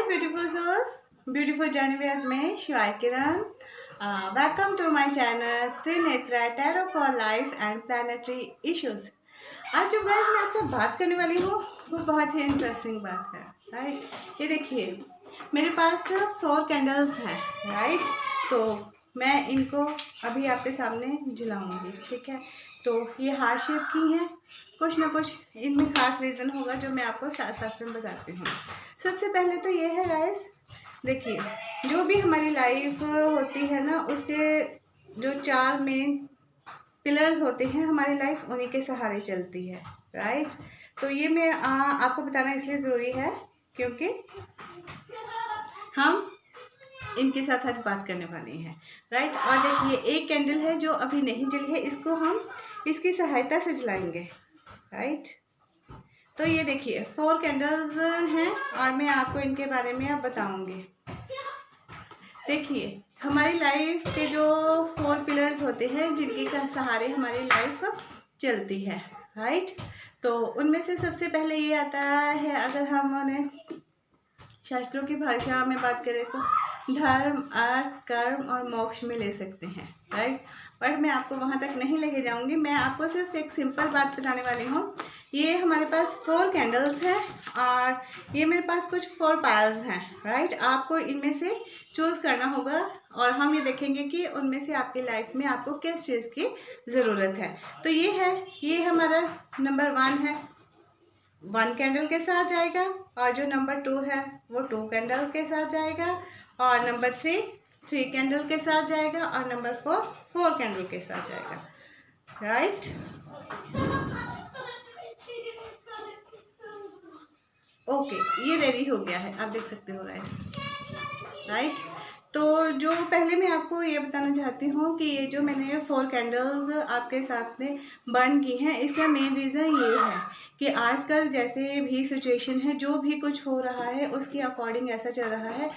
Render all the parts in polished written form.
beautiful souls, beautiful journey with me, Shwai Kiran. Welcome to my channel Trinetra Tarot for Life and Planetary Issues. आज जो guys मैं आपसे बात करने वाली हूँ वो बहुत ही इंटरेस्टिंग बात है, राइट। ये देखिए मेरे पास 4 कैंडल्स हैं, राइट। तो मैं इनको अभी आपके सामने जलाऊंगी, ठीक है। तो ये हार्ट शेप की हैं, कुछ ना कुछ इनमें खास रीज़न होगा जो मैं आपको साथ साथ में बताती हूँ। सबसे पहले तो ये है गाइस, देखिए जो भी हमारी लाइफ होती है ना, उसके जो 4 मेन पिलर्स होते हैं हमारी लाइफ, उन्हीं के सहारे चलती है, राइट। तो ये मैं आपको बताना इसलिए ज़रूरी है क्योंकि हम इनके साथ आज बात करने वाले हैं, राइट। और देखिए एक कैंडल है जो अभी नहीं जली है, इसको हम इसकी सहायता से जलाएंगे, राइट। तो ये देखिए 4 कैंडल्स हैं और मैं आपको इनके बारे में अब बताऊंगी। देखिए हमारी लाइफ के जो 4 पिलर्स होते हैं जिनके सहारे हमारी लाइफ चलती है, राइट। तो उनमें से सबसे पहले ये आता है, अगर हम उन्हें शास्त्रों की भाषा में बात करें तो धर्म, अर्थ, कर्म और मोक्ष में ले सकते हैं, राइट। बट मैं आपको वहाँ तक नहीं लेके जाऊँगी, मैं आपको सिर्फ एक सिंपल बात बताने वाली हूँ। ये हमारे पास 4 कैंडल्स हैं और ये मेरे पास कुछ 4 पायल्स हैं, राइट। आपको इनमें से चूज़ करना होगा और हम ये देखेंगे कि उनमें से आपकी लाइफ में आपको किस चीज़ की ज़रूरत है। तो ये है, ये हमारा नंबर 1 है, 1 कैंडल के साथ जाएगा। और जो नंबर 2 है वो 2 कैंडल के साथ जाएगा। और नंबर 3 कैंडल के साथ जाएगा। और नंबर 4 कैंडल के साथ जाएगा, राइट। ओके, ये रेडी हो गया है, आप देख सकते हो गाइस, राइट। तो जो पहले मैं आपको ये बताना चाहती हूँ कि ये जो मैंने 4 कैंडल्स आपके साथ में बर्न की हैं, इसका मेन रीज़न ये है कि आजकल जैसे भी सिचुएशन है, जो भी कुछ हो रहा है उसके अकॉर्डिंग ऐसा चल रहा है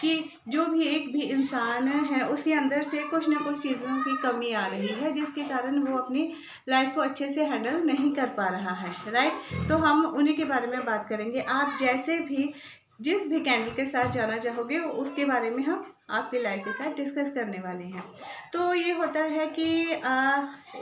कि जो भी एक भी इंसान है उसके अंदर से कुछ ना कुछ चीज़ों की कमी आ रही है, जिसके कारण वो अपनी लाइफ को अच्छे से हैंडल नहीं कर पा रहा है, राइट। तो हम उन्हीं के बारे में बात करेंगे। आप जैसे भी जिस भी कैंडल के साथ जाना चाहोगे उसके बारे में हम आपकी लाइफ के साथ डिस्कस करने वाले हैं। तो ये होता है कि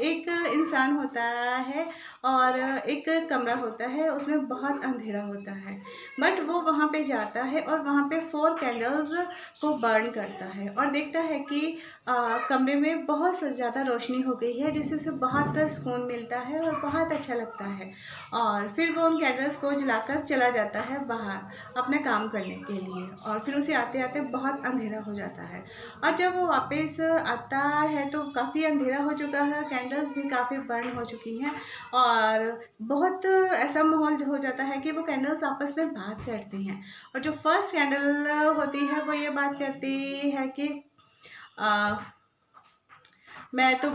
एक इंसान होता है और एक कमरा होता है, उसमें बहुत अंधेरा होता है, बट वो वहाँ पे जाता है और वहाँ पे 4 कैंडल्स को बर्न करता है और देखता है कि कमरे में बहुत ज़्यादा रोशनी हो गई है, जिससे उसे बहुत सुकून मिलता है और बहुत अच्छा लगता है। और फिर वो उन कैंडल्स को जलाकर चला जाता है बाहर अपने काम करने के लिए, और फिर उसे आते आते बहुत अंधेरा हो जाता है। और जब वो वापस आता है तो काफ़ी अंधेरा हो चुका है, कैंडल्स भी काफ़ी बर्न हो चुकी हैं और बहुत ऐसा माहौल हो जाता है कि वो कैंडल्स आपस में बात करती हैं। और जो फर्स्ट कैंडल होती है वो ये बात करती है कि मैं तो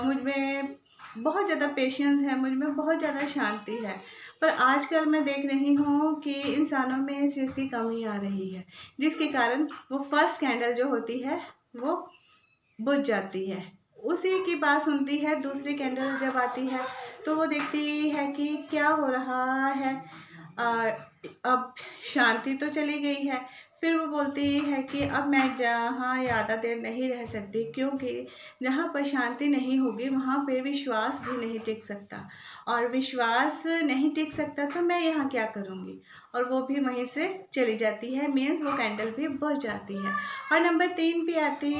मुझ में बहुत ज़्यादा पेशेंस है, मुझ में बहुत ज़्यादा शांति है, पर आजकल मैं देख रही हूँ कि इंसानों में इस चीज़ की कमी आ रही है, जिसके कारण वो फर्स्ट कैंडल जो होती है वो बुझ जाती है। उसी की बात सुनती है दूसरी कैंडल जब आती है तो वो देखती है कि क्या हो रहा है, अब शांति तो चली गई है। फिर वो बोलती है कि अब मैं जहाँ ज़्यादा देर नहीं रह सकती, क्योंकि जहाँ पर शांति नहीं होगी वहाँ पे विश्वास भी नहीं टिक सकता, और विश्वास नहीं टिक सकता तो मैं यहाँ क्या करूँगी। और वो भी वहीं से चली जाती है, मीन्स वो कैंडल भी बुझ जाती है। और नंबर 3 पे आती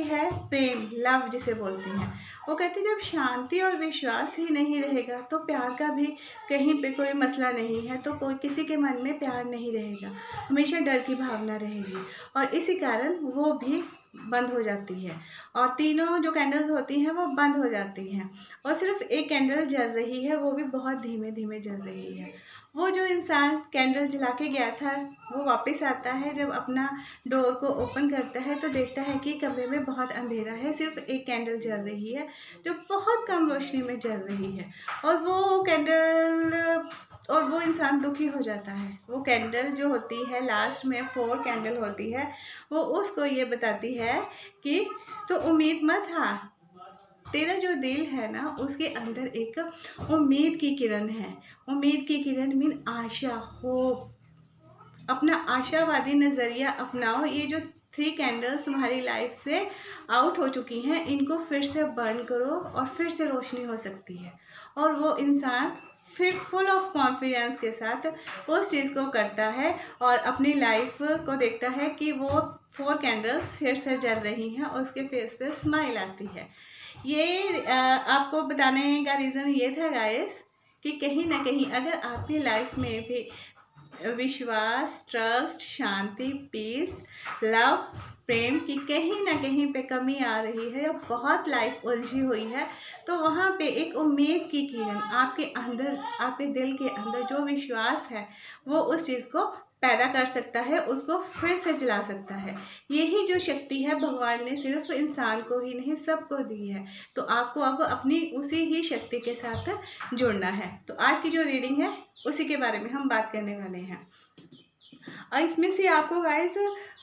है प्रेम, लव जिसे बोलती हैं। वो कहती है जब शांति और विश्वास ही नहीं रहेगा तो प्यार का भी कहीं पे कोई मसला नहीं है, तो कोई किसी के मन में प्यार नहीं रहेगा, हमेशा डर की भावना रहेगी, और इसी कारण वो भी बंद हो जाती है। और तीनों जो कैंडल्स होती हैं वो बंद हो जाती हैं और सिर्फ एक कैंडल जल रही है, वो भी बहुत धीमे धीमे जल रही है। वो जो इंसान कैंडल जला के गया था वो वापस आता है, जब अपना डोर को ओपन करता है तो देखता है कि कमरे में बहुत अंधेरा है, सिर्फ एक कैंडल जल रही है जो बहुत कम रोशनी में जल रही है। और वो कैंडल, और वो इंसान दुखी हो जाता है। वो कैंडल जो होती है लास्ट में 4 कैंडल होती है, वो उसको ये बताती है कि तो उम्मीद मत हार, तेरा जो दिल है ना उसके अंदर एक उम्मीद की किरण है। उम्मीद की किरण मीन आशा, होप, अपना आशावादी नज़रिया अपनाओ। ये जो 3 कैंडल्स तुम्हारी लाइफ से आउट हो चुकी हैं, इनको फिर से बर्न करो और फिर से रोशनी हो सकती है, और वो इंसान फिर फुल ऑफ कॉन्फिडेंस के साथ उस चीज़ को करता है और अपनी लाइफ को देखता है कि वो 4 कैंडल्स फिर से जल रही हैं और उसके फेस पे स्माइल आती है। ये आपको बताने का रीज़न ये था गाइस कि कहीं ना कहीं अगर आपकी लाइफ में भी विश्वास, ट्रस्ट, शांति, पीस, लव, प्रेम की कहीं ना कहीं पे कमी आ रही है या बहुत लाइफ उलझी हुई है, तो वहाँ पे एक उम्मीद की किरण आपके अंदर, आपके दिल के अंदर जो विश्वास है वो उस चीज़ को पैदा कर सकता है, उसको फिर से जला सकता है। यही जो शक्ति है भगवान ने सिर्फ इंसान को ही नहीं सबको दी है, तो आपको अब अपनी उसी ही शक्ति के साथ जुड़ना है। तो आज की जो रीडिंग है उसी के बारे में हम बात करने वाले हैं। और इसमें से आपको गाइस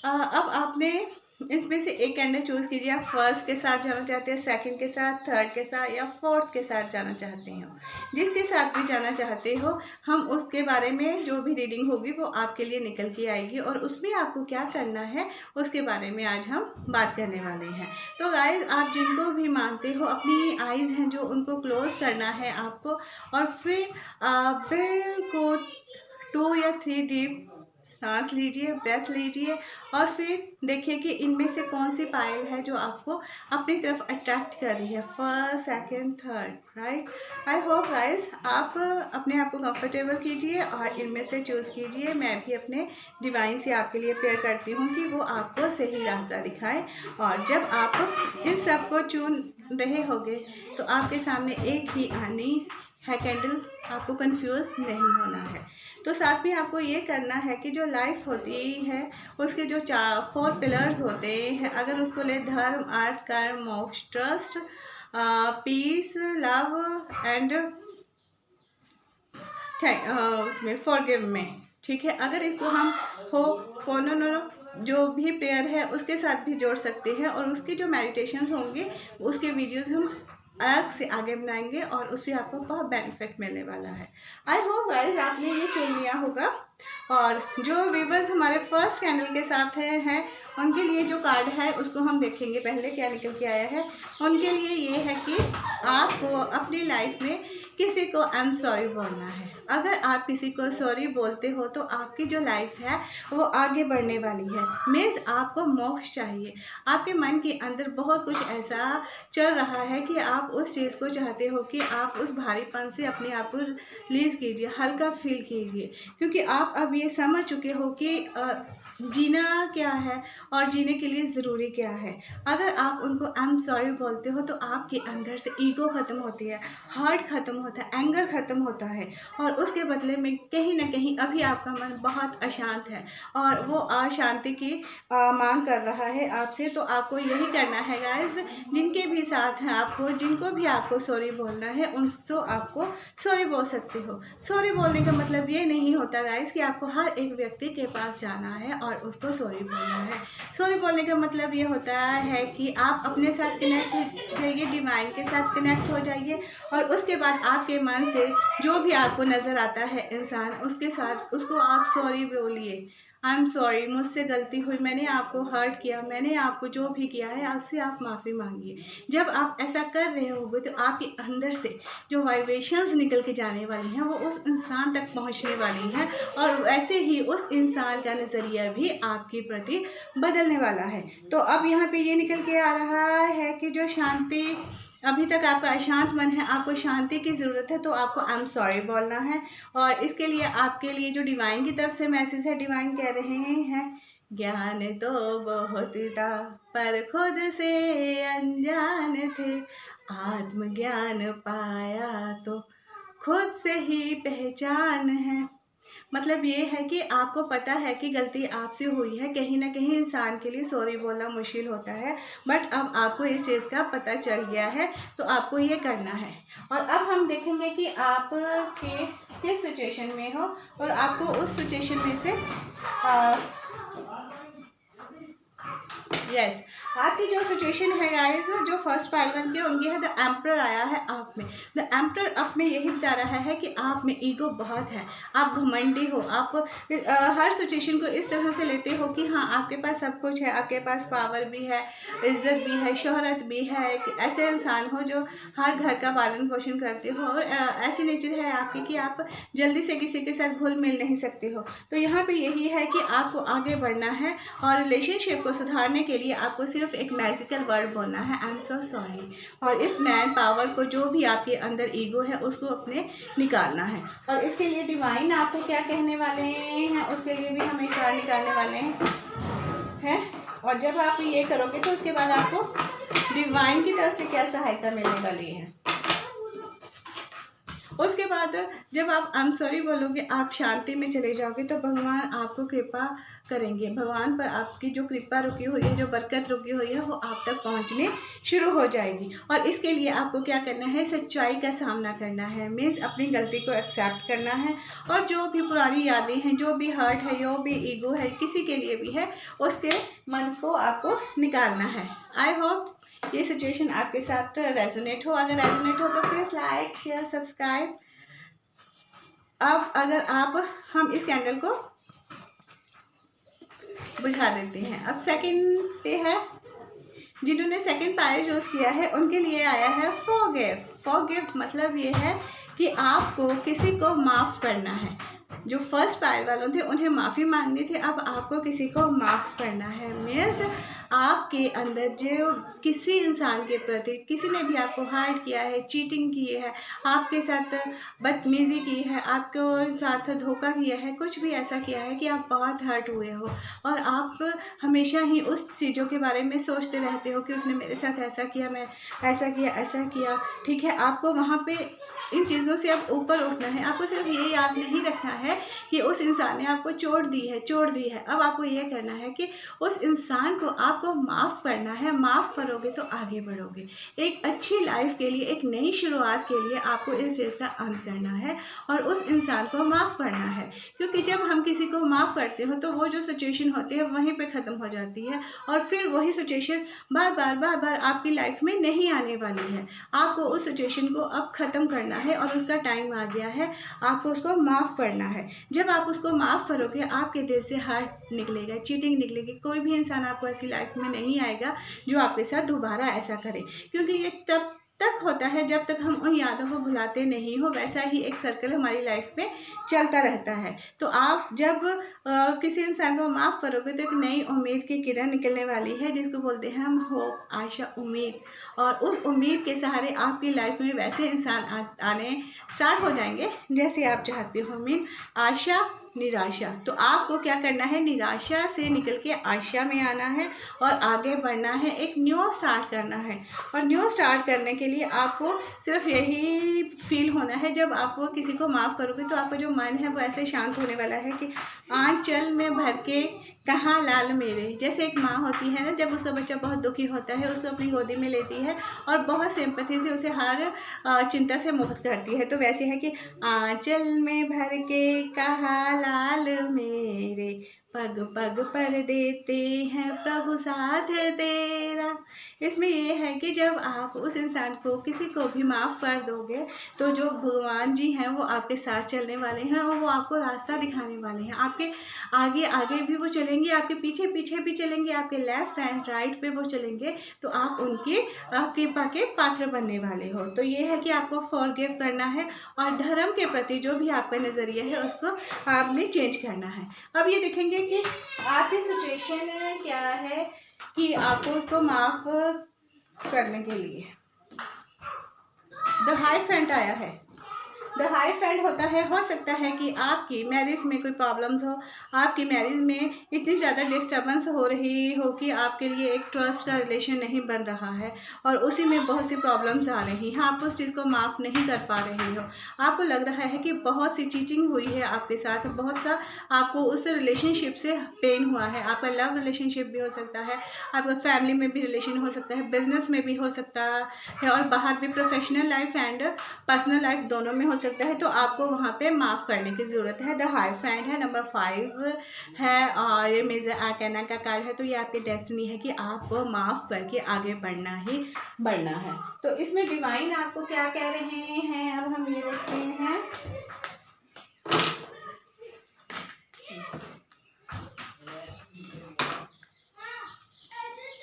अब आपने इसमें से एक कैंडल चूज़ कीजिए। आप फर्स्ट के साथ जाना चाहते हैं, सेकंड के साथ, थर्ड के साथ या फोर्थ के साथ जाना चाहते हो। जिसके साथ भी जाना चाहते हो, हम उसके बारे में जो भी रीडिंग होगी वो आपके लिए निकल के आएगी और उसमें आपको क्या करना है उसके बारे में आज हम बात करने वाले हैं। तो गाइस, आप जिनको भी मानते हो, अपनी आइज़ हैं जो उनको क्लोज करना है आपको, और फिर बिल्कुल 2 या 3 डीप सांस लीजिए, ब्रेथ लीजिए और फिर देखिए कि इनमें से कौन सी पायल है जो आपको अपनी तरफ अट्रैक्ट कर रही है, first, second, third, right. I hope guys आप अपने आप को कंफर्टेबल कीजिए और इनमें से चूज़ कीजिए। मैं भी अपने डिवाइन से आपके लिए प्रेयर करती हूँ कि वो आपको सही रास्ता दिखाए, और जब आप इन सब को चुन रहे होंगे तो आपके सामने एक ही आनी है कैंडल, आपको कंफ्यूज नहीं होना है। तो साथ में आपको ये करना है कि जो लाइफ होती है उसके जो 4 पिलर्स होते हैं, अगर उसको ले धर्म, अर्थ, कर्म, मोक्ष, ट्रस्ट, पीस, लव एंड उसमें फॉरगिव में, ठीक है। अगर इसको हम जो भी प्रेयर है उसके साथ भी जोड़ सकते हैं, और उसकी जो मेडिटेशंस होंगे उसके वीडियोस हम अलग से आगे बनाएंगे और उससे आपको बहुत बेनिफिट मिलने वाला है। आई होप गाइस आपने ये चुन लिया होगा। और जो व्यूवर्स हमारे फर्स्ट कैंडल के साथ हैं उनके लिए जो कार्ड है उसको हम देखेंगे पहले क्या निकल के आया है। उनके लिए ये है कि आपको अपनी लाइफ में किसी को आई एम सॉरी बोलना है। अगर आप किसी को सॉरी बोलते हो तो आपकी जो लाइफ है वो आगे बढ़ने वाली है। मीन्स आपको मोक्ष चाहिए। आपके मन के अंदर बहुत कुछ ऐसा चल रहा है कि आप उस चीज़ को चाहते हो कि आप उस भारीपन से अपने आप को रिलीज़ कीजिए, हल्का फील कीजिए, क्योंकि आप अब ये समझ चुके हो कि जीना क्या है और जीने के लिए ज़रूरी क्या है। अगर आप उनको आई एम सॉरी बोलते हो तो आपके अंदर से ईगो ख़त्म होती है, हर्ट ख़त्म होता है, एंगर ख़त्म होता है, और उसके बदले में कहीं ना कहीं अभी आपका मन बहुत अशांत है और वो अशांति की मांग कर रहा है आपसे। तो आपको यही करना है गाइस, जिनके भी साथ हैं आपको, जिनको भी आपको सॉरी बोलना है उनको आपको सॉरी बोल सकते हो। सॉरी बोलने का मतलब ये नहीं होता गाइस कि आपको हर एक व्यक्ति के पास जाना है और उसको सॉरी बोलना है। सॉरी बोलने का मतलब ये होता है कि आप अपने साथ कनेक्ट हो जाइए, डिवाइन के साथ कनेक्ट हो जाइए, और उसके बाद आपके मन से जो भी आपको नज़र आता है इंसान, उसके साथ उसको आप सॉरी बोलिए। आई एम सॉरी, मुझसे गलती हुई, मैंने आपको हर्ट किया, मैंने आपको जो भी किया है उससे आप माफ़ी मांगिए। जब आप ऐसा कर रहे होंगे तो आपके अंदर से जो वाइब्रेशंस निकल के जाने वाली हैं वो उस इंसान तक पहुंचने वाली हैं, और वैसे ही उस इंसान का नज़रिया भी आपके प्रति बदलने वाला है। तो अब यहाँ पे ये निकल के आ रहा है कि जो शांति, अभी तक आपका अशांत मन है, आपको शांति की ज़रूरत है, तो आपको आई एम सॉरी बोलना है। और इसके लिए आपके लिए जो डिवाइन की तरफ से मैसेज है, डिवाइन कह रहे हैं ज्ञान तो बहुत था पर खुद से अनजान थे, आत्मज्ञान पाया तो खुद से ही पहचान है। मतलब ये है कि आपको पता है कि गलती आपसे हुई है, कहीं ना कहीं इंसान के लिए सॉरी बोलना मुश्किल होता है, बट अब आपको इस चीज़ का पता चल गया है तो आपको ये करना है। और अब हम देखेंगे कि आप किस सिचुएशन में हो और आपको उस सिचुएशन में से यस आपकी जो सिचुएशन है गाइस, जो फर्स्ट पाइलवन की उनकी है द एम्परर आया है आप में। द एम्परर आप में यही बता रहा है कि आप में ईगो बहुत है, आप घमंडी हो, आप हर सिचुएशन को इस तरह से लेते हो कि हाँ आपके पास सब कुछ है, आपके पास पावर भी है, इज्जत भी है, शोहरत भी है। ऐसे इंसान हो जो हर घर का पालन पोषण करते हो, और ऐसी नेचर है आपकी कि आप जल्दी से किसी के साथ घुल मिल नहीं सकते हो। तो यहाँ पे यही है कि आपको आगे बढ़ना है और रिलेशनशिप को सुधारने के लिए आपको सिर्फ एक मैजिकल वर्ड बोलना है, आई एम सो सॉरी। और इस मैन पावर को, जो भी आपके अंदर ईगो है, उसको अपने निकालना है। और इसके लिए डिवाइन आपको क्या कहने वाले हैं, उसके लिए भी हम एक कार्ड निकालने वाले हैं। और जब आप ये करोगे तो उसके बाद आपको डिवाइन की तरफ से क्या सहायता मिलने वाली है। उसके बाद जब आप आई एम सॉरी बोलोगे, आप शांति में चले जाओगे, तो भगवान आपको कृपा करेंगे। भगवान पर आपकी जो कृपा रुकी हुई है, जो बरकत रुकी हुई है, वो आप तक पहुंचने शुरू हो जाएगी। और इसके लिए आपको क्या करना है, सच्चाई का सामना करना है, मीन्स अपनी गलती को एक्सेप्ट करना है। और जो भी पुरानी यादें हैं, जो भी हर्ट है, जो भी ईगो है, किसी के लिए भी है, उसके मन को आपको निकालना है। आई होप ये सिचुएशन आपके साथ रेजोनेट हो। अगर रेजोनेट हो तो प्लीज़ लाइक शेयर सब्सक्राइब। अब अगर हम इस कैंडल को बुझा देते हैं। अब सेकंड पे है, जिन्होंने सेकंड पायल चूज किया है उनके लिए आया है फॉरगिव। फॉरगिव मतलब ये है कि आपको किसी को माफ़ करना है। जो फर्स्ट पायल वालों थे उन्हें माफ़ी मांगनी थी, अब आपको किसी को माफ़ करना है। मीन्स आपके अंदर जो किसी इंसान के प्रति किसी ने भी आपको हर्ट किया है, चीटिंग की है, आपके साथ बदतमीज़ी की है, आपको साथ धोखा किया है, कुछ भी ऐसा किया है कि आप बहुत हर्ट हुए हो और आप हमेशा ही उस चीज़ों के बारे में सोचते रहते हो कि उसने मेरे साथ ऐसा किया, मैं ऐसा किया। ठीक है, आपको वहाँ पे इन चीज़ों से अब ऊपर उठना है। आपको सिर्फ ये याद नहीं रखना है कि उस इंसान ने आपको चोट दी है। अब आपको ये करना है कि उस इंसान को आपको माफ़ करना है। माफ़ करोगे तो आगे बढ़ोगे। एक अच्छी लाइफ के लिए, एक नई शुरुआत के लिए आपको इस चीज़ का अंत करना है और उस इंसान को माफ़ करना है। क्योंकि जब हम किसी को माफ़ करते हो तो वो जो सिचुएशन होती है वहीं पर ख़त्म हो जाती है और फिर वही सिचुएशन बार बार आपकी लाइफ में नहीं आने वाली है। आपको उस सिचुएशन को अब ख़त्म करना है और उसका टाइम आ गया है, आपको उसको माफ़ करना है। जब आप उसको माफ़ करोगे, आपके दिल से हर्ट निकलेगा, चीटिंग निकलेगी। कोई भी इंसान आपको ऐसी लाइफ में नहीं आएगा जो आपके साथ दोबारा ऐसा करे, क्योंकि ये तब तक होता है जब तक हम उन यादों को भुलाते नहीं हो। वैसा ही एक सर्कल हमारी लाइफ में चलता रहता है। तो आप जब किसी इंसान को माफ़ करोगे तो एक नई उम्मीद की किरण निकलने वाली है, जिसको बोलते हैं हम होप, आशा, उम्मीद। और उस उम्मीद के सहारे आपकी लाइफ में वैसे इंसान आने स्टार्ट हो जाएंगे जैसे आप चाहते हो। मीन आशा, निराशा। तो आपको क्या करना है, निराशा से निकल के आशा में आना है और आगे बढ़ना है, एक न्यू स्टार्ट करना है। और न्यू स्टार्ट करने के लिए आपको सिर्फ यही फील होना है, जब आप किसी को माफ़ करोगे तो आपका जो मन है वो ऐसे शांत होने वाला है कि आंचल में भर के कहाँ लाल मेरे। जैसे एक माँ होती है ना, जब उसका बच्चा बहुत दुखी होता है उसको अपनी गोदी में लेती है और बहुत सिंपैथी से उसे हर चिंता से मुक्त करती है। तो वैसे है कि आंचल में भर के कहाँ लाल मेरे, पग पग पर देते हैं प्रभु साथ तेरा। इसमें ये है कि जब आप उस इंसान को, किसी को भी माफ़ कर दोगे तो जो भगवान जी हैं वो आपके साथ चलने वाले हैं और वो आपको रास्ता दिखाने वाले हैं। आपके आगे आगे भी वो चलेंगे, आपके पीछे पीछे भी चलेंगे, आपके लेफ्ट एंड राइट पे वो चलेंगे। तो आप उनकी कृपा के पात्र बनने वाले हो। तो ये है कि आपको फॉरगिव करना है और धर्म के प्रति जो भी आपका नज़रिया है उसको आपने चेंज करना है। अब ये देखेंगे कि आपकी सिचुएशन क्या है कि आपको उसको माफ़ करने के लिए द हाइएफेंट आया है। द हाइएफेंट होता है, हो सकता है कि आपकी मैरिज में कोई प्रॉब्लम्स हो, आपकी मैरिज में इतनी ज़्यादा डिस्टर्बेंस हो रही हो कि आपके लिए एक ट्रस्ट का रिलेशन नहीं बन रहा है और उसी में बहुत सी प्रॉब्लम्स आ रही हैं। आप उस चीज़ को माफ़ नहीं कर पा रहे हो। आपको लग रहा है कि बहुत सी चीटिंग हुई है आपके साथ, बहुत सा आपको उस रिलेशनशिप से पेन हुआ है। आपका लव रिलेशनशिप भी हो सकता है, आपका फैमिली में भी रिलेशन हो सकता है, बिजनेस में भी हो सकता है और बाहर भी professional life and personal life दोनों में हो सकता है। सकता है, तो आपको वहाँ पे माफ़ करने की ज़रूरत है। द हाइफेंट है, नंबर 5 है, और ये मेजर आर्काना का कार्ड है। तो ये आपकी डेस्टिनी है कि आपको माफ़ करके आगे बढ़ना ही बढ़ना है। तो इसमें डिवाइन आपको क्या कह रहे हैं, अब हम ये देखते हैं।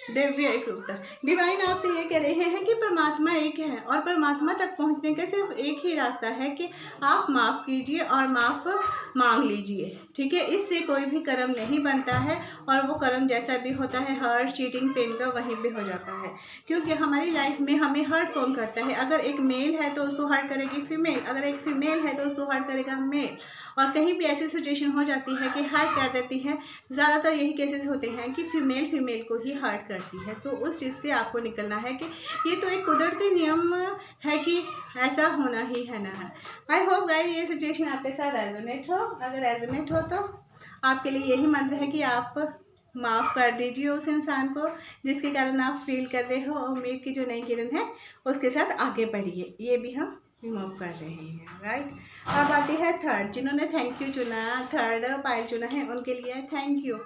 दिव्य एक उत्तर डिवाइन आपसे ये कह रहे हैं कि परमात्मा एक है और परमात्मा तक पहुंचने का सिर्फ एक ही रास्ता है कि आप माफ़ कीजिए और माफ़ मांग लीजिए। ठीक है, इससे कोई भी कर्म नहीं बनता है, और वो कर्म जैसा भी होता है हर्ट, चीटिंग, पेन का वहीं पे हो जाता है। क्योंकि हमारी लाइफ में हमें हर्ट कौन करता है? अगर एक मेल है तो उसको हर्ट करेगी फीमेल, अगर एक फीमेल है तो उसको हर्ट करेगा मेल। और कहीं भी ऐसी सिचुएशन हो जाती है कि हर्ट कर देती है, ज़्यादातर यही केसेस होते हैं कि फीमेल फीमेल को ही हर्ट करती है। तो उस चीज़ से आपको निकलना है कि ये तो एक कुदरती नियम है कि ऐसा होना ही है ना है। आई होप गाइस ये सिचुएशन आपके साथ रेजोनेट हो। अगर रेजोनेट हो तो आपके लिए यही मंत्र है कि आप माफ़ कर दीजिए उस इंसान को जिसके कारण आप फील कर रहे हो, और उम्मीद की जो नई किरण है उसके साथ आगे बढ़िए। ये भी हम रिमूव कर रहे हैं, राइट। अब आती है थर्ड, जिन्होंने थैंक यू चुना, थर्ड पाइल चुना है, उनके लिए थैंक यू।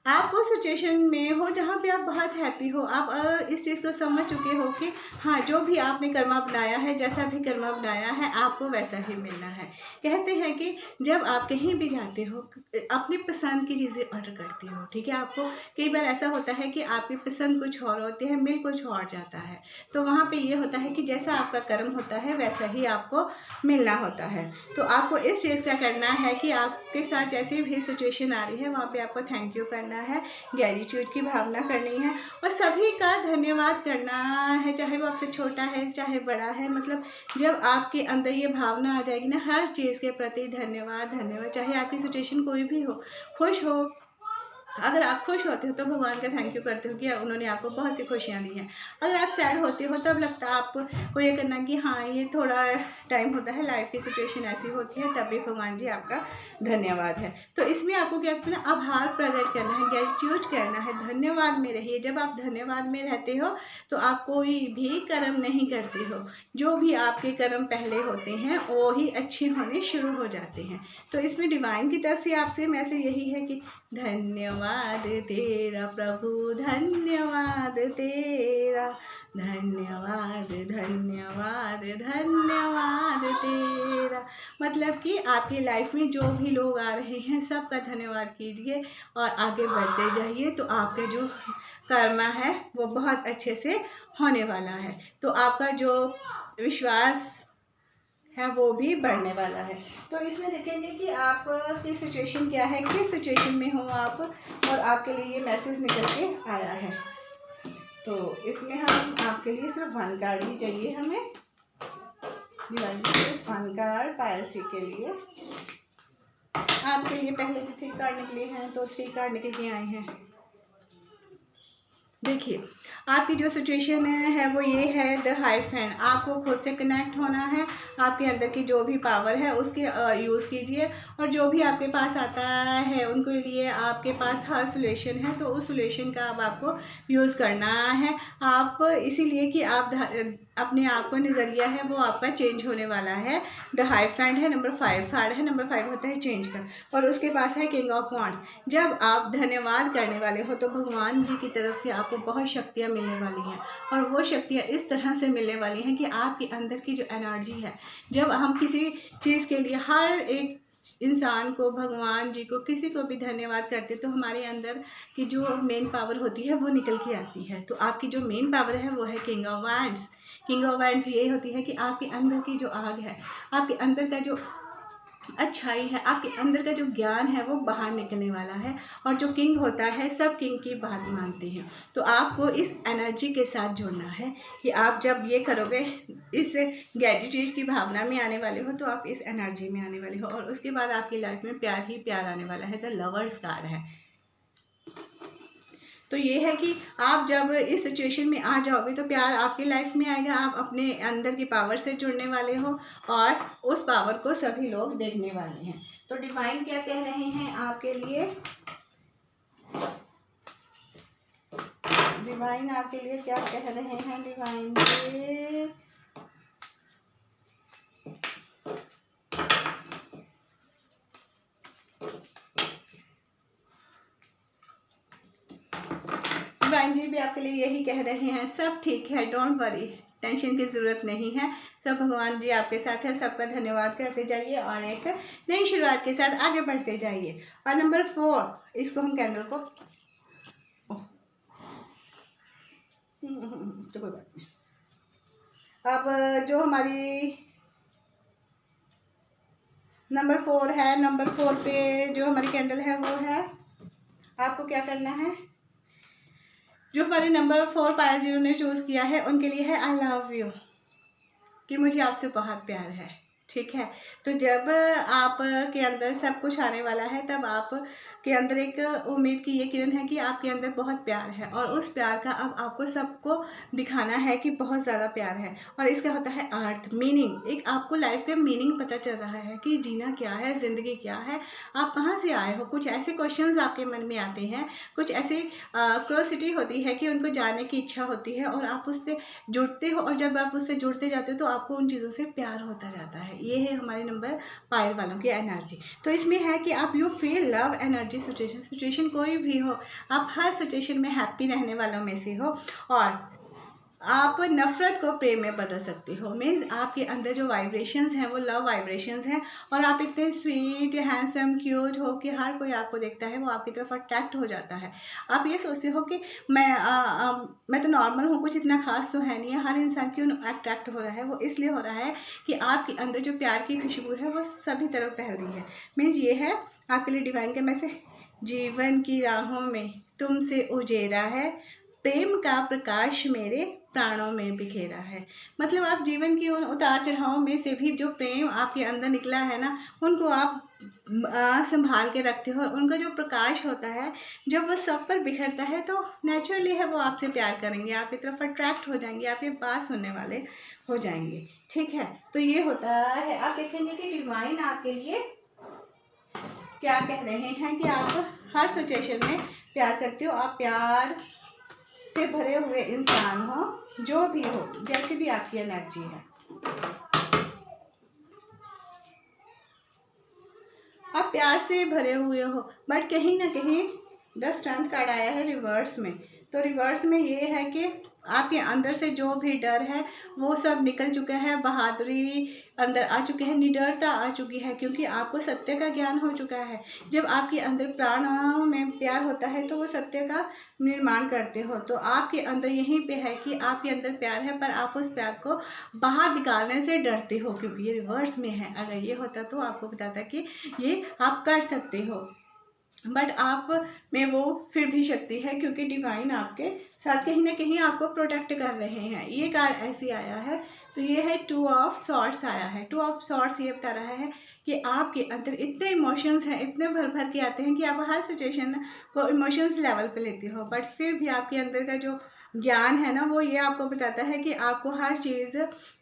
आप उस सिचुएशन में हो जहाँ पे आप बहुत हैप्पी हो, आप इस चीज़ को समझ चुके हो कि हाँ, जो भी आपने कर्मा बनाया है, जैसा भी कर्मा बनाया है, आपको वैसा ही मिलना है। कहते हैं कि जब आप कहीं भी जाते हो, अपनी पसंद की चीज़ें ऑर्डर करते हो, ठीक है, आपको कई बार ऐसा होता है कि आपकी पसंद कुछ और होती है, मिल कुछ और जाता है। तो वहाँ पे ये होता है कि जैसा आपका कर्म होता है वैसा ही आपको मिलना होता है। तो आपको इस चीज़ का करना है कि आपके साथ जैसी भी सिचुएशन आ रही है वहाँ पे आपको थैंक यू करना है, ग्रेटिट्यूड की भावना करनी है, और सभी का धन्यवाद करना है, चाहे वो आपसे छोटा है चाहे बड़ा है। मतलब जब आपके अंदर ये भावना आ जाएगी ना हर चीज़ के प्रति धन्यवाद धन्यवाद, चाहे आपकी सिचुएशन कोई भी हो, खुश हो, अगर आप खुश होते हो तो भगवान का थैंक यू करते हो कि उन्होंने आपको बहुत सी खुशियाँ दी हैं। अगर आप सैड होते हो तब लगता है आपको ये करना कि हाँ, ये थोड़ा टाइम होता है, लाइफ की सिचुएशन ऐसी होती है, तभी भगवान जी आपका धन्यवाद है। तो इसमें आपको क्या करना है, आभार प्रकट करना है, ग्रेटिट्यूड करना है, धन्यवाद में रहिए। जब आप धन्यवाद में रहते हो तो आप कोई भी कर्म नहीं करते हो, जो भी आपके कर्म पहले होते हैं वो ही अच्छे होने शुरू हो जाते हैं। तो इसमें डिवाइन की तरफ से आपसे मैसेज यही है कि धन्यवाद तेरा प्रभु, धन्यवाद तेरा, धन्यवाद धन्यवाद धन्यवाद तेरा। मतलब कि आपकी लाइफ में जो भी लोग आ रहे हैं सबका धन्यवाद कीजिए और आगे बढ़ते जाइए, तो आपका जो कर्मा है वो बहुत अच्छे से होने वाला है। तो आपका जो विश्वास है वो भी बढ़ने वाला है। तो इसमें देखेंगे कि आप की सिचुएशन क्या है, किस सिचुएशन में हो आप, और आपके लिए ये मैसेज निकल के आया है। तो इसमें हम आपके लिए सिर्फ 1 कार्ड ही चाहिए हमें, सिर्फ 1 कार्ड पायल 3 के लिए। आपके लिए पहले भी 3 कार्ड निकले हैं, तो 3 कार्ड निकल के आए हैं। देखिए, आपकी जो सिचुएशन है वो ये है, द हाइफेंट। आपको खुद से कनेक्ट होना है, आपके अंदर की जो भी पावर है उसके यूज़ कीजिए, और जो भी आपके पास आता है उनके लिए आपके पास हर सोल्यूशन है, तो उस सोल्यूशन का अब आपको यूज़ करना है। आप इसीलिए कि आप अपने आप को नज़रिया है वो आपका चेंज होने वाला है। द हाइफेंट है, नंबर 5 कार्ड है, नंबर 5 होता है चेंज का, और उसके पास है किंग ऑफ वॉन्ड्स। जब आप धन्यवाद करने वाले हो तो भगवान जी की तरफ से आपको बहुत शक्तियाँ मिलने वाली हैं, और वो शक्तियाँ इस तरह से मिलने वाली हैं कि आपके अंदर की जो एनर्जी है, जब हम किसी चीज़ के लिए हर एक इंसान को, भगवान जी को, किसी को भी धन्यवाद करते तो हमारे अंदर की जो मेन पावर होती है वो निकल के आती है। तो आपकी जो मेन पावर है वो है king of wands. King of wands ये होती है कि आपके अंदर की जो आग है, आपके अंदर का जो अच्छाई है, आपके अंदर का जो ज्ञान है वो बाहर निकलने वाला है, और जो किंग होता है सब किंग की बात मानते हैं। तो आपको इस एनर्जी के साथ जुड़ना है कि आप जब ये करोगे, इस ग्रेटिट्यूड की भावना में आने वाले हो, तो आप इस एनर्जी में आने वाले हो, और उसके बाद आपकी लाइफ में प्यार ही प्यार आने वाला है। द लवर्स कार्ड है। तो ये है कि आप जब इस सिचुएशन में आ जाओगे तो प्यार आपकी लाइफ में आएगा, आप अपने अंदर की पावर से जुड़ने वाले हो, और उस पावर को सभी लोग देखने वाले हैं। तो डिवाइन क्या कह रहे हैं आपके लिए, डिवाइन आपके लिए क्या कह रहे हैं, डिवाइन के डिवाइन जी भी आपके लिए यही कह रहे हैं, सब ठीक है, डोंट वरी, टेंशन की ज़रूरत नहीं है, सब भगवान जी आपके साथ है। सबका धन्यवाद करते जाइए और एक नई शुरुआत के साथ आगे बढ़ते जाइए। और नंबर 4, इसको हम कैंडल को तो कोई बात नहीं। अब जो हमारी नंबर 4 है, नंबर 4 पे जो हमारी कैंडल है वो है, आपको क्या करना है, जो हमारे नंबर 4 पायल जिन्होंने चूज़ किया है उनके लिए है आई लव यू, कि मुझे आपसे बहुत प्यार है। ठीक है, तो जब आप के अंदर सब कुछ आने वाला है तब आप के अंदर एक उम्मीद की ये किरण है कि आपके अंदर बहुत प्यार है, और उस प्यार का अब आपको सबको दिखाना है कि बहुत ज़्यादा प्यार है। और इसका होता है अर्थ, मीनिंग, एक आपको लाइफ का मीनिंग पता चल रहा है कि जीना क्या है, ज़िंदगी क्या है, आप कहाँ से आए हो। कुछ ऐसे क्वेश्चंस आपके मन में आते हैं, कुछ ऐसी क्यूरियोसिटी होती है कि उनको जानने की इच्छा होती है, और आप उससे जुड़ते हो, और जब आप उससे जुड़ते जाते हो तो आपको उन चीज़ों से प्यार होता जाता है। ये है हमारे नंबर पायल वालों की एनर्जी। तो इसमें है कि आप you feel love energy, situation कोई भी हो, आप हर सिचुएशन में हैप्पी रहने वालों में से हो, और आप नफ़रत को प्रेम में बदल सकते हो। मीन्स आपके अंदर जो वाइब्रेशंस हैं वो लव वाइब्रेशंस हैं, और आप इतने स्वीट, हैंडसम, क्यूट हो कि हर कोई आपको देखता है वो आपकी तरफ अट्रैक्ट हो जाता है। आप ये सोचते हो कि मैं तो नॉर्मल हूँ, कुछ इतना खास तो है नहीं है। हर इंसान क्यों अट्रैक्ट हो रहा है, वो इसलिए हो रहा है कि आपके अंदर जो प्यार की खुशबू है वो सभी तरफ फैल रही है। मीन्स ये है आपके लिए डिवाइन का मैसेज, जीवन की राहों में तुमसे उजेरा है, प्रेम का प्रकाश मेरे प्राणों में बिखेरा है। मतलब आप जीवन की उन उतार चढ़ावों में से भी जो प्रेम आपके अंदर निकला है ना, उनको आप संभाल के रखते हो, और उनका जो प्रकाश होता है जब वो सब पर बिखरता है तो नेचुरली है वो आपसे प्यार करेंगे, आपकी तरफ अट्रैक्ट हो जाएंगे, आपके पास सुनने वाले हो जाएंगे। ठीक है, तो ये होता है। आप देखेंगे कि डिवाइन आपके लिए क्या कह रहे हैं कि आप हर सिचुएशन में प्यार करते हो, आप प्यार से भरे हुए इंसान हो, जो भी हो, जैसी भी आपकी एनर्जी है, आप प्यार से भरे हुए हो। बट कहीं ना कहीं 10 स्ट्रेंथ कार्ड आया है रिवर्स में, तो रिवर्स में ये है कि आपके अंदर से जो भी डर है वो सब निकल चुका है, बहादुरी अंदर आ चुकी है, निडरता आ चुकी है, क्योंकि आपको सत्य का ज्ञान हो चुका है। जब आपके अंदर प्राणों में प्यार होता है तो वो सत्य का निर्माण करते हो। तो आपके अंदर यहीं पे है कि आपके अंदर प्यार है, पर आप उस प्यार को बाहर निकालने से डरते हो, क्योंकि ये रिवर्स में है। अगर ये होता तो आपको बताता कि ये आप कर सकते हो, बट आप में वो फिर भी शक्ति है, क्योंकि डिवाइन आपके साथ कहीं ना कहीं आपको प्रोटेक्ट कर रहे हैं। ये कार्ड ऐसे आया है, तो ये है 2 ऑफ सॉर्ड्स आया है। 2 ऑफ सॉर्ड्स ये बता रहा है कि आपके अंदर इतने इमोशंस हैं, इतने भर भर के आते हैं कि आप हर सिचुएशन को इमोशंस लेवल पे लेते हो, बट फिर भी आपके अंदर का जो ज्ञान है ना वो ये आपको बताता है कि आपको हर चीज़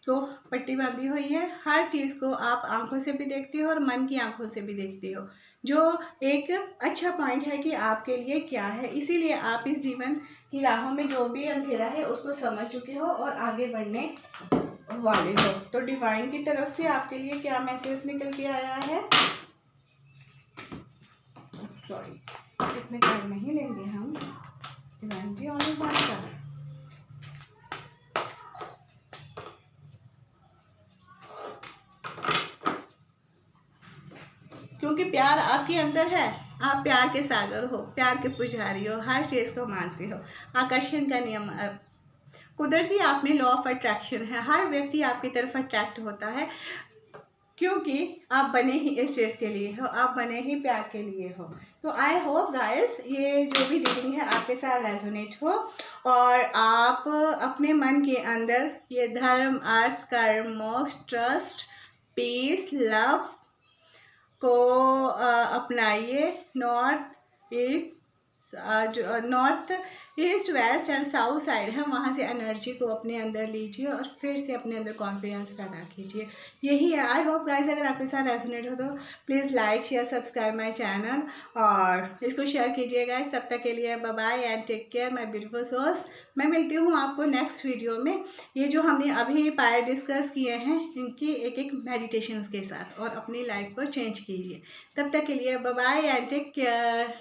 को पट्टी बांधी हुई है, हर चीज़ को आप आंखों से भी देखते हो और मन की आंखों से भी देखते हो, जो एक अच्छा पॉइंट है कि आपके लिए क्या है। इसीलिए आप इस जीवन की राहों में जो भी अंधेरा है उसको समझ चुके हो और आगे बढ़ने वाले हो। तो डिवाइन की तरफ से आपके लिए क्या मैसेज निकल के आया है, सॉरी इतने टाइम नहीं लेंगे हम, डिवाइन जी ऑनली वन का, क्योंकि प्यार आपके अंदर है, आप प्यार के सागर हो, प्यार के पुजारी हो, हर चीज़ को मानते हो। आकर्षण का नियम, कुदरती आप में लॉ ऑफ अट्रैक्शन है, हर व्यक्ति आपकी तरफ अट्रैक्ट होता है, क्योंकि आप बने ही इस चीज़ के लिए हो, आप बने ही प्यार के लिए हो। तो आई होप गाइस ये जो भी रीडिंग है आपके साथ रेजोनेट हो, और आप अपने मन के अंदर ये धर्म, अर्थ, कर्म, मोक्ष, ट्रस्ट, पीस, लव को अपनाइए। North east, west and south side है, वहाँ से एनर्जी को अपने अंदर लीजिए और फिर से अपने अंदर कॉन्फिडेंस पैदा कीजिए। यही है। आई होप गाइस अगर आपके साथ रेजोनेट हो तो please like, share, subscribe my channel और इसको शेयर कीजिए गाइस। तब तक के लिए bye bye and take care my beautiful souls. मैं मिलती हूँ आपको नेक्स्ट वीडियो में। ये जो हमने अभी पायल डिस्कस किए हैं इनकी एक एक मेडिटेशंस के साथ, और अपनी लाइफ को चेंज कीजिए। तब तक के लिए bye bye and take care.